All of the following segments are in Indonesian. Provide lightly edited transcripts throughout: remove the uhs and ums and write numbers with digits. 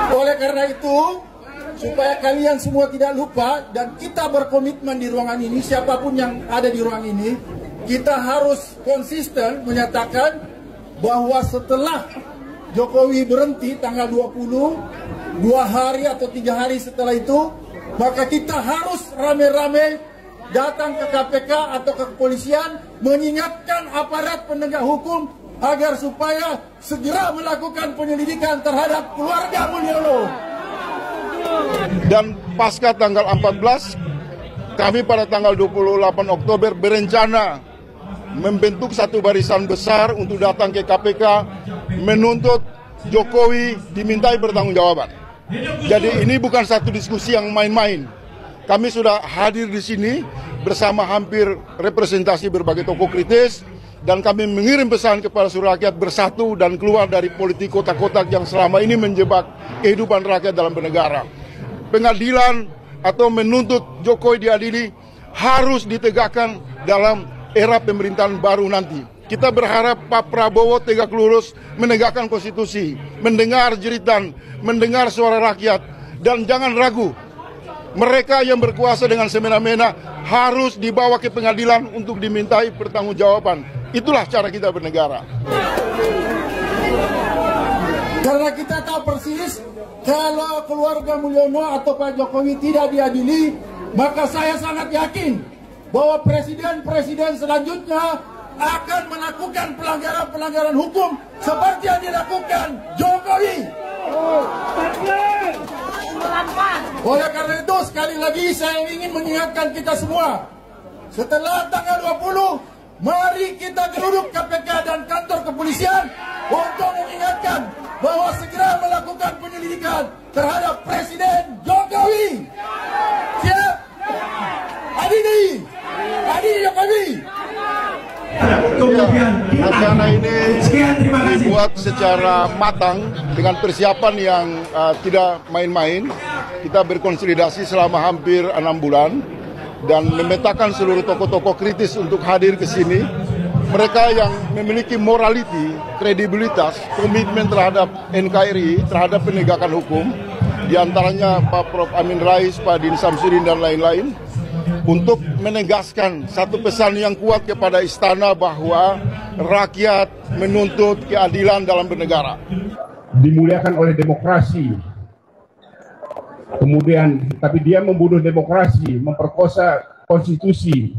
Oleh karena itu, supaya kalian semua tidak lupa dan kita berkomitmen di ruangan ini, siapapun yang ada di ruangan ini, kita harus konsisten menyatakan bahwa setelah Jokowi berhenti tanggal 20, 2 hari atau 3 hari setelah itu, maka kita harus rame-rame datang ke KPK atau ke kepolisian mengingatkan aparat penegak hukum agar supaya segera melakukan penyelidikan terhadap keluarga Mulyono. Dan pasca tanggal 14, kami pada tanggal 28 Oktober berencana membentuk satu barisan besar untuk datang ke KPK menuntut Jokowi dimintai pertanggungjawaban. Jadi ini bukan satu diskusi yang main-main. Kami sudah hadir di sini bersama hampir representasi berbagai tokoh kritis dan kami mengirim pesan kepada seluruh rakyat bersatu dan keluar dari politik kotak-kotak yang selama ini menjebak kehidupan rakyat dalam bernegara. Pengadilan atau menuntut Jokowi diadili harus ditegakkan dalam era pemerintahan baru nanti. Kita berharap Pak Prabowo tegak lurus menegakkan konstitusi, mendengar jeritan, mendengar suara rakyat, dan jangan ragu. Mereka yang berkuasa dengan semena-mena harus dibawa ke pengadilan untuk dimintai pertanggungjawaban. Itulah cara kita bernegara. Karena kita tahu persis kalau keluarga Mulyono atau Pak Jokowi tidak diadili, maka saya sangat yakin bahwa presiden-presiden selanjutnya akan melakukan pelanggaran-pelanggaran hukum seperti yang dilakukan Jokowi. Oleh karena itu sekali lagi saya ingin mengingatkan kita semua, setelah tanggal 20, mari kita geruduk KPK dan kantor kepolisian untuk mengingatkan bahwa segera melakukan penyelidikan terhadap Presiden Jokowi. Siap? Adili Jokowi. Kemudian rencana ini dibuat secara matang dengan persiapan yang tidak main-main. Kita berkonsolidasi selama hampir 6 bulan dan memetakan seluruh tokoh-tokoh kritis untuk hadir ke sini. Mereka yang memiliki morality, kredibilitas, komitmen terhadap NKRI, terhadap penegakan hukum, diantaranya Pak Prof. Amin Rais, Pak Din Samsudin, dan lain-lain, untuk menegaskan satu pesan yang kuat kepada istana bahwa rakyat menuntut keadilan dalam bernegara. Dimuliakan oleh demokrasi, kemudian tapi dia membunuh demokrasi, memperkosa konstitusi,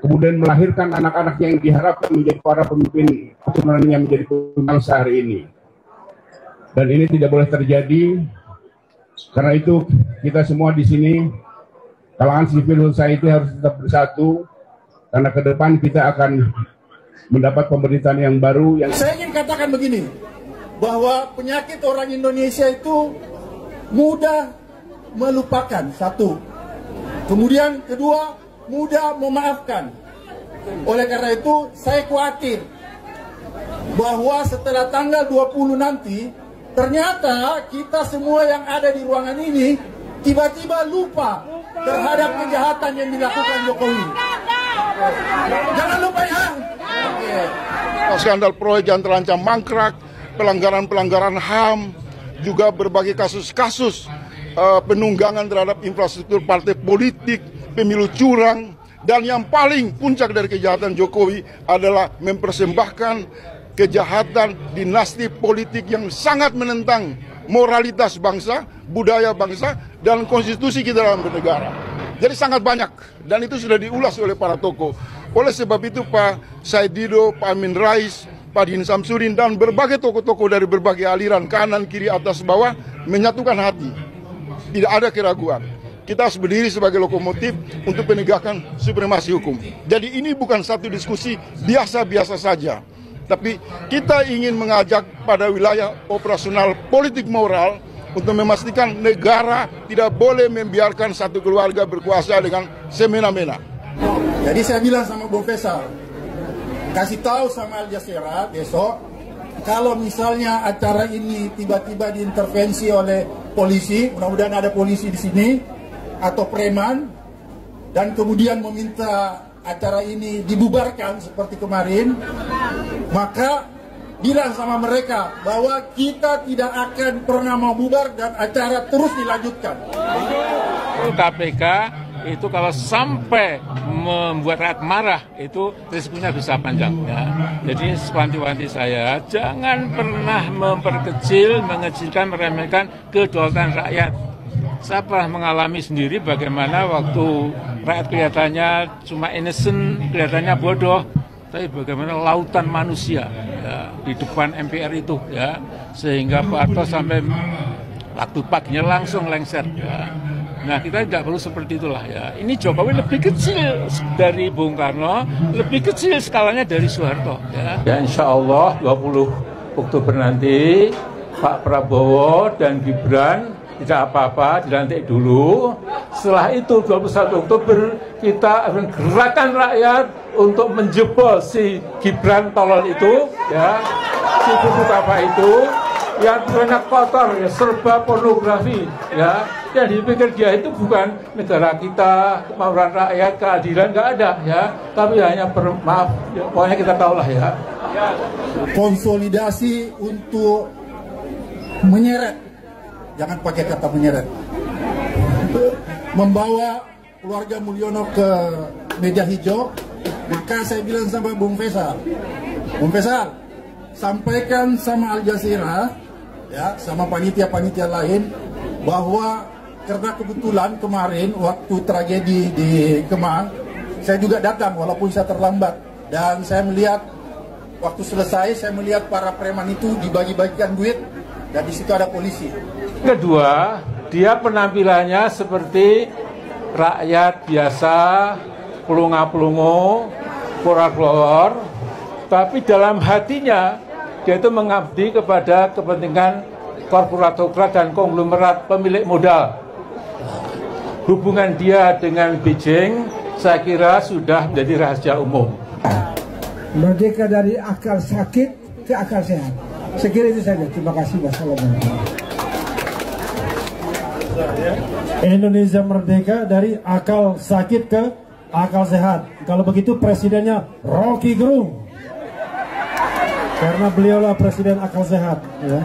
kemudian melahirkan anak-anak yang diharapkan menjadi para pemimpin keturunan yang menjadi bangsa hari ini. Dan ini tidak boleh terjadi. Karena itu kita semua di sini, kalangan civil society harus tetap bersatu, karena ke depan kita akan mendapat pemerintahan yang baru. Saya ingin katakan begini, bahwa penyakit orang Indonesia itu mudah melupakan, satu. Kemudian kedua, mudah memaafkan. Oleh karena itu, saya khawatir bahwa setelah tanggal 20 nanti, ternyata kita semua yang ada di ruangan ini tiba-tiba lupa terhadap kejahatan yang dilakukan Jokowi. Jangan lupa ya. Skandal proyek yang terancam mangkrak, pelanggaran-pelanggaran HAM, juga berbagai kasus-kasus penunggangan terhadap infrastruktur partai politik, pemilu curang, dan yang paling puncak dari kejahatan Jokowi adalah mempersembahkan kejahatan dinasti politik yang sangat menentang moralitas bangsa, budaya bangsa, dan konstitusi kita dalam bernegara. Jadi sangat banyak, dan itu sudah diulas oleh para tokoh. Oleh sebab itu Pak Said Dido, Pak Amin Rais, Pak Din Samsudin, dan berbagai tokoh-tokoh dari berbagai aliran, kanan, kiri, atas, bawah, menyatukan hati. Tidak ada keraguan. Kita harus berdiri sebagai lokomotif untuk penegakan supremasi hukum. Jadi ini bukan satu diskusi biasa-biasa saja. Tapi kita ingin mengajak pada wilayah operasional politik moral untuk memastikan negara tidak boleh membiarkan satu keluarga berkuasa dengan semena-mena. Jadi saya bilang sama Bung Faisal, kasih tahu sama Al Jazeera besok, kalau misalnya acara ini tiba-tiba diintervensi oleh polisi, mudah-mudahan ada polisi di sini, atau preman, dan kemudian meminta acara ini dibubarkan seperti kemarin, maka bilang sama mereka bahwa kita tidak akan pernah mau bubar dan acara terus dilanjutkan. KPK itu kalau sampai membuat rakyat marah itu risikonya bisa panjang. Ya. Jadi sepanti-wanti saya jangan pernah memperkecil, mengecilkan, meremehkan kedaulatan rakyat. Saya pernah mengalami sendiri bagaimana waktu rakyat kelihatannya cuma innocent, kelihatannya bodoh, tapi bagaimana lautan manusia ya, di depan MPR itu ya, sehingga Pak Harto sampai waktu paginya langsung lengser ya. Nah kita tidak perlu seperti itulah ya. Ini Jokowi lebih kecil dari Bung Karno, lebih kecil skalanya dari Soeharto ya. Ya insya Allah 20 Oktober nanti Pak Prabowo dan Gibran tidak apa-apa, dilantik dulu. Setelah itu 21 Oktober kita akan gerakan rakyat untuk menjebol si Gibran tolol itu ya, si buku apa itu yang banyak kotor ya, serba pornografi ya, yang dipikir dia itu bukan negara kita, kemauan rakyat, keadilan nggak ada ya, tapi hanya maaf ya, pokoknya kita tahulah ya. Konsolidasi untuk menyeret, jangan pakai kata menyeret, membawa keluarga Mulyono ke meja hijau. Maka saya bilang sama Bung Faisal, sampaikan sama Al Jazeera ya, sama panitia-panitia lain bahwa karena kebetulan kemarin waktu tragedi di Kemang saya juga datang walaupun saya terlambat, dan saya melihat waktu selesai saya melihat para preman itu dibagi-bagikan duit dan di situ ada polisi. Kedua, dia penampilannya seperti rakyat biasa, pelunga-pelungu, pura-pura, tapi dalam hatinya dia itu mengabdi kepada kepentingan korporatokrat dan konglomerat pemilik modal. Hubungan dia dengan Beijing saya kira sudah menjadi rahasia umum. Merdeka dari akal sakit ke akal sehat. Saya kira itu saja. Terima kasih. Wassalamualaikum. Indonesia merdeka dari akal sakit ke akal sehat. Kalau begitu presidennya Rocky Gerung, karena beliaulah presiden akal sehat ya.